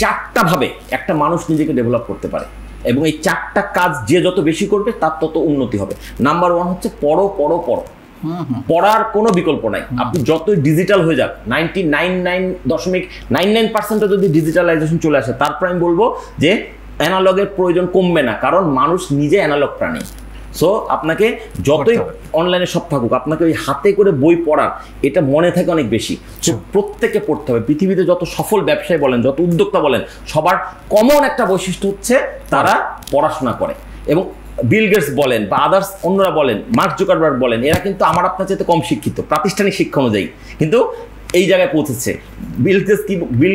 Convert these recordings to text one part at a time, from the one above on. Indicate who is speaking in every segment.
Speaker 1: 4টা ভাবে একটা মানুষ নিজেকে ডেভেলপ করতে পারে, এবং এই 4টা কাজ যে যত বেশি করবে তার তত উন্নতি হবে। নাম্বার 1 হচ্ছে পড়ো পড়ো পড়ো। পড়ার কোনো বিকল্প নাই। আপনি যতই ডিজিটাল হয়ে যাক, 99.99% যদি ডিজিটালাইজেশন চলে আসে, তারপর আমি বলবো যে অ্যানালগের প্রয়োজন কমবে না, কারণ মানুষ নিজে অ্যানালগ প্রাণী। সো আপনাকে যতই অনলাইনে সব থাকুক, আপনাকে ওই হাতে করে বই পড়ার এটা মনে থাকে অনেক বেশি। প্রত্যেকে পড়তে হবে। পৃথিবীতে যত সফল ব্যবসায়ী বলেন, যত উদ্যোক্তা বলেন, সবার কমন একটা বৈশিষ্ট্য হচ্ছে তারা পড়াশোনা করে। এবং বিল গেটস বলেন বা আদার্স অন্যরা বলেন, মার্ক জুকারবার্গ বলেন, এরা কিন্তু আমার আপনার চাইতে কম শিক্ষিত প্রাতিষ্ঠানিক শিক্ষা অনুযায়ী, কিন্তু এই জায়গায় পৌঁছেছে। বিল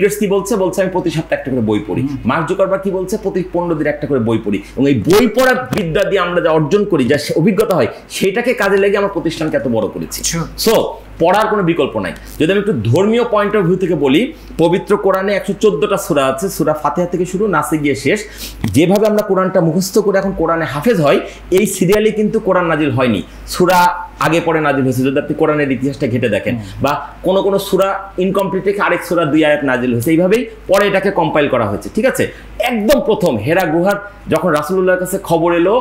Speaker 1: গেটস কি বলছে আমি প্রতি সপ্তাহে একটা করে বই পড়ি। মার্ক জুকারবার্গ কি বলছে, প্রতি 15 দিন একটা করে বই পড়ি। এবং এই বই পড়ার বিদ্যা দিয়ে আমরা যা অর্জন করি, যা অভিজ্ঞতা হয়, সেটাকে কাজে লেগে আমার প্রতিষ্ঠানকে এত বড় করেছি। সো পড়ার কোনো বিকল্প নাই। যদি আমি একটু ধর্মীয় পয়েন্ট অফ ভিউ থেকে বলি, পবিত্র কোরআনে 114টা সূরা আছে, সূরা ফাতিহা থেকে শুরু, নাসে গিয়ে শেষ। যেভাবে আমরা কোরআনটা মুখস্থ করে এখন কোরআনে হাফেজ হয়, এই সিরিয়ালে কিন্তু কোরআন নাজিল হয়নি। সূরা আগে পরে নাজিল হয়েছে। যদি আপনি কোরআনের ইতিহাসটা ঘেটে দেখেন, বা কোনো সূরা ইনকমপ্লিট রেখে আরেক সূরা 2 আয়াত নাজিল হয়েছে, এইভাবেই পরে এটাকে কম্পাইল করা হয়েছে। ঠিক আছে, একদম প্রথম হেরা গুহার যখন রাসূলুল্লাহর কাছে খবর এলো,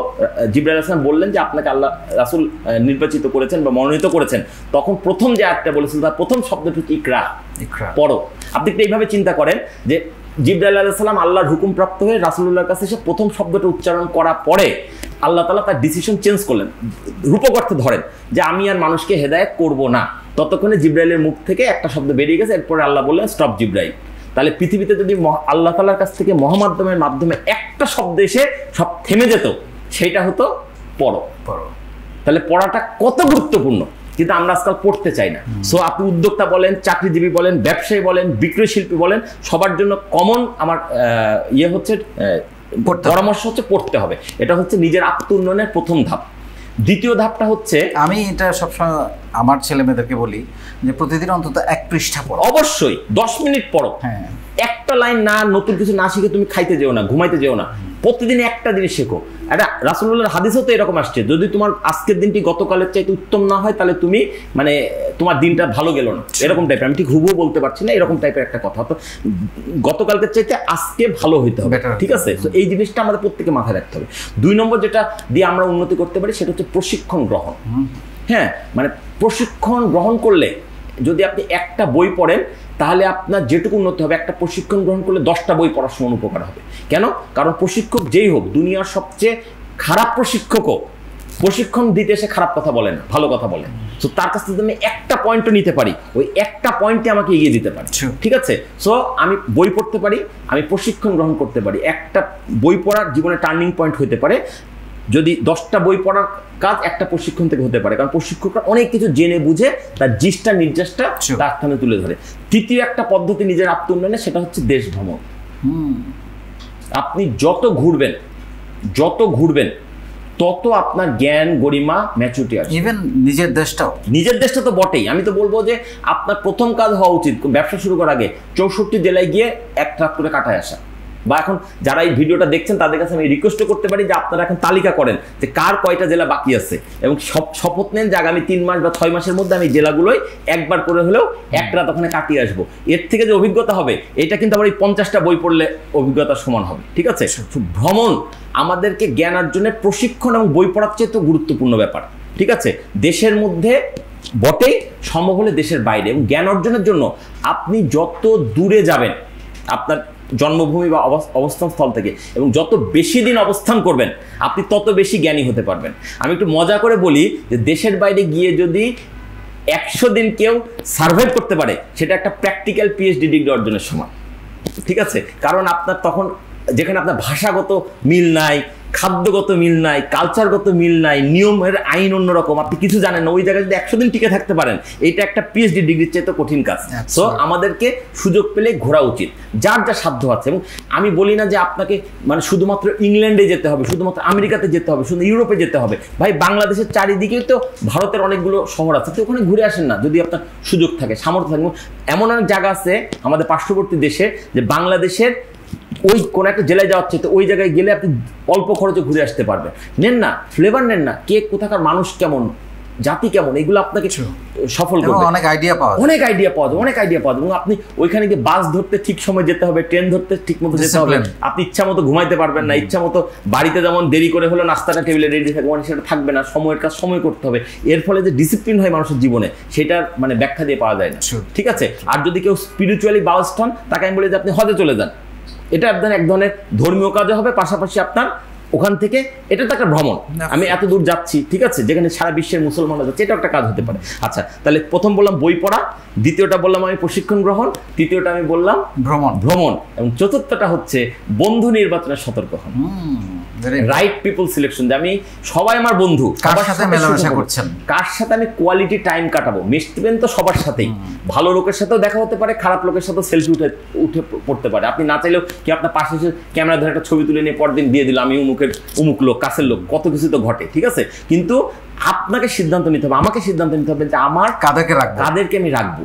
Speaker 1: জিবরাইল আলাইহিস সালাম বললেন যে আপনাকে আল্লাহ রাসূল নির্বাচিত করেছেন বা মনোনীত করেছেন, তখন প্রথম যে আয়াতটা বলেছিল তার প্রথম শব্দটি হচ্ছে ইকরা, পড়ো। আপনি একটু এইভাবে চিন্তা করেন যে জিবরাইল আলাইহিস সালাম আল্লাহর হুকুম প্রাপ্ত হয়ে রাসূলুল্লাহর কাছে এসে প্রথম শব্দটা উচ্চারণ করার পরে আল্লাহ তাআলা তার ডিসিশন চেঞ্জ করলেন। রূপক অর্থে ধরেন যে আমি আর মানুষকে হেদায়েত করব না, ততক্ষণে জিবরাইলের মুখ থেকে একটা শব্দ বেরিয়ে গেছে। এরপরে আল্লাহ বললেন স্টপ জিবরাইল। তাহলে পৃথিবীতে যদি আল্লাহ তাআলার কাছ থেকে মহামাধ্যমের মাধ্যমে একটা শব্দ এসে সব থেমে যেত, সেটা হতো পড়ো। তাহলে পড়াটা কত গুরুত্বপূর্ণ, কিন্তু আমরা আজকাল পড়তে চাই না। সো আপনি উদ্যোক্তা বলেন, চাকরিজীবী বলেন, ব্যবসায়ী বলেন, বিক্রয় শিল্পী বলেন, সবার জন্য কমন আমার হচ্ছে পরামর্শ হচ্ছে পড়তে হবে। এটা হচ্ছে নিজের আত্ম উন্নয়নের প্রথম ধাপ। দ্বিতীয় ধাপটা হচ্ছে,
Speaker 2: আমি এটা সবসময় আমার ছেলে মেয়েদেরকে বলি যে প্রতিদিন অন্তত 1 পৃষ্ঠা পড়ো।
Speaker 1: অবশ্যই 10 মিনিট পড়ো।
Speaker 2: হ্যাঁ,
Speaker 1: একটা লাইন না, নতুন কিছু না শিখে তুমি খাইতে যেও না, ঘুমাইতে যেও না। প্রতিদিন একটা জিনিস শেখো। এটা রাসূলুল্লাহর হাদিসেও তো এরকম আসছে, যদি তোমার আজকের দিনটি গতকালের চাইতে উত্তম না হয়, তাহলে তুমি তোমার দিনটা ভালো গেল না, এরকম টাইপের। আমি ঠিক হুবহু বলতে পারছি না, এরকম টাইপের একটা কথা। তো গতকালকের চাইতে আজকে ভালো হইতে হবে। ঠিক আছে, তো এই জিনিসটা আমাদের প্রত্যেকে মাথায় রাখতে হবে। 2 নম্বর যেটা দিয়ে আমরা উন্নতি করতে পারি সেটা হচ্ছে প্রশিক্ষণ গ্রহণ। হ্যাঁ, প্রশিক্ষণ গ্রহণ করলে যদি আপনি একটা বই পড়েন, তাহলে আপনার যেটুকু উন্নতি হবে, একটা প্রশিক্ষণ গ্রহণ করলে 10টা বই পড়ার সমান উপকার হবে। কেন? কারণ প্রশিক্ষক যেই হোক, দুনিয়ার সবচেয়ে খারাপ প্রশিক্ষকও প্রশিক্ষণ দিতে এসে খারাপ কথা বলে না, ভালো কথা বলে। তো তার কাছ থেকে আমি একটা পয়েন্টও নিতে পারি, ওই একটা পয়েন্টে আমাকে এগিয়ে দিতে পারি। ঠিক আছে, সো আমি বই পড়তে পারি, আমি প্রশিক্ষণ গ্রহণ করতে পারি। একটা বই পড়ার জীবনে টার্নিং পয়েন্ট হতে পারে। যদি 10টা বই পড়ার কাজ একটা প্রশিক্ষণ থেকে হতে পারে, কারণ প্রশিক্ষকরা অনেক কিছু জেনে বুঝে তার জিসটা নির্যাসটা তার স্থানে তুলে ধরে। তৃতীয় একটা পদ্ধতি নিজের আত্ম উন্নয়নে, সেটা হচ্ছে দেশ ভ্রমণ। আপনি যত ঘুরবেন তত আপনার জ্ঞান, গরিমা, ম্যাচুরিটি আসবে।
Speaker 2: ইভেন নিজের দেশটা
Speaker 1: তো বটেই। আমি তো বলবো যে আপনার প্রথম কাজ হওয়া উচিত ব্যবসা শুরু করার আগে 64 জেলায় গিয়ে 1 ট্রাক করে কাটায় আসা। বা এখন যারা এই ভিডিওটা দেখছেন তাদের কাছে আমি রিকোয়েস্ট করতে পারি যে আপনারা এখন তালিকা করেন যে কার কয়টা জেলা বাকি আছে, এবং শপথ নেন যে আগামী 3 মাস বা 6 মাসের মধ্যে আমি জেলাগুলোই একবার করে হলেও 1 রাত ওখানে কাটিয়ে আসবো। এর থেকে যে অভিজ্ঞতা হবে, এটা কিন্তু আবার এই 50টা বই পড়লে অভিজ্ঞতার সমান হবে। ঠিক আছে, ভ্রমণ আমাদেরকে জ্ঞান অর্জনের প্রশিক্ষণ এবং বই পড়ার চেয়ে তো গুরুত্বপূর্ণ ব্যাপার। ঠিক আছে, দেশের মধ্যে বটেই, সম্ভব হলে দেশের বাইরে। এবং জ্ঞান অর্জনের জন্য আপনি যত দূরে যাবেন আপনার জন্মভূমি বা অবস্থান স্থল থেকে, এবং যত বেশি দিন অবস্থান করবেন, আপনি তত বেশি জ্ঞানী হতে পারবেন। আমি একটু মজা করে বলি যে দেশের বাইরে গিয়ে যদি 100 দিন কেউ সার্ভাইভ করতে পারে, সেটা একটা প্র্যাকটিক্যাল পিএইচডি ডিগ্রি অর্জনের সমান। ঠিক আছে, কারণ আপনার তখন যেখানে আপনার ভাষাগত মিল নাই, খাদ্যগত মিল নাই, কালচারগত মিল নাই, নিয়মের আইন অন্যরকম, আপনি কিছু জানেন না, ওই জায়গায় যদি 100 দিন টিকে থাকতে পারেন, এটা একটা পিএইচডি ডিগ্রির চেয়ে তো কঠিন কাজ। সো আমাদেরকে সুযোগ পেলে ঘোরা উচিত, যার যা সাধ্য আছে। এবং আমি বলি না যে আপনাকে শুধুমাত্র ইংল্যান্ডে যেতে হবে, শুধুমাত্র আমেরিকাতে যেতে হবে, শুধু ইউরোপে যেতে হবে। ভাই, বাংলাদেশের চারিদিকেই তো ভারতের অনেকগুলো শহর আছে, তো ওখানে ঘুরে আসেন না যদি আপনার সুযোগ থাকে, সামর্থ্য থাকে। এমন অনেক জায়গা আছে আমাদের পার্শ্ববর্তী দেশে, যে বাংলাদেশের ওই কোন একটা জেলায় যাওয়া হচ্ছে, তো ওই জায়গায় গেলে আপনি অল্প খরচে ঘুরে আসতে পারবেন। নেন না, ফ্লেভার নেন না, কে কোথাকার মানুষ কেমন, জাতি কেমন, এগুলো আপনাকে সফল করবে।
Speaker 2: অনেক আইডিয়া পাওয়া যায়,
Speaker 1: অনেক আইডিয়া পাওয়া যায়, অনেক আইডিয়া পাওয়া যায়। এবং আপনি ওইখানে গিয়ে বাস ধরতে ঠিক সময় যেতে হবে, ট্রেন ধরতে ঠিক মতো যেতে হবে। আপনি ইচ্ছা মতো ঘুমাইতে পারবেন না, ইচ্ছা মতো বাড়িতে যেমন দেরি করে হলো নাস্তাটা টেবিলে রেডি থাকবে, মানে সেটা থাকবে না। সময়ের কাজ সময় করতে হবে। এর ফলে যে ডিসিপ্লিন হয় মানুষের জীবনে, সেটার মানে ব্যাখ্যা দিয়ে পাওয়া যায় না। ঠিক আছে। আর যদি কেউ স্পিরিচুয়ালি বাউন্সড হন, তাকে আমি বলি যে আপনি হজে চলে যান। এটা আপনার এক ধরনের ধর্মীয় কাজও হবে, পাশাপাশি আপনার ওখান থেকে এটা তো একটা ভ্রমণ, আমি এত দূর যাচ্ছি, ঠিক আছে, যেখানে সারা বিশ্বের মুসলমানরা যাচ্ছে, এটা একটা কাজ হতে পারে। আচ্ছা, তাহলে প্রথম বললাম বই পড়া, দ্বিতীয়টা বললাম আমি প্রশিক্ষণ গ্রহণ, তৃতীয়টা আমি বললাম ভ্রমণ, এবং চতুর্থটা হচ্ছে বন্ধু নির্বাচনে সতর্ক হন। রাইট পিপল সিলেকশন, যে আমি সবাই আমার বন্ধু,
Speaker 2: কার সাথে মেলামেশা করছেন,
Speaker 1: কার সাথে আমি কোয়ালিটি টাইম কাটাবো। মিশবেন তো সবার সাথেই, ভালো লোকের সাথেও দেখা হতে পারে, খারাপ লোকের সাথেও সেলফি উঠে পড়তে পারে। আপনি না চাইলেও কি আপনার পাশে এসে ক্যামেরা ধরে একটা ছবি তুলে নিয়ে পরদিন দিয়ে দিল, আমি উমুক লোক, কাছের লোক, কত কিছু তো ঘটে। ঠিক আছে, কিন্তু আপনাকে সিদ্ধান্ত নিতে হবে, আমাকে সিদ্ধান্ত নিতে হবে যে আমার কাদেরকে আমি রাখবো।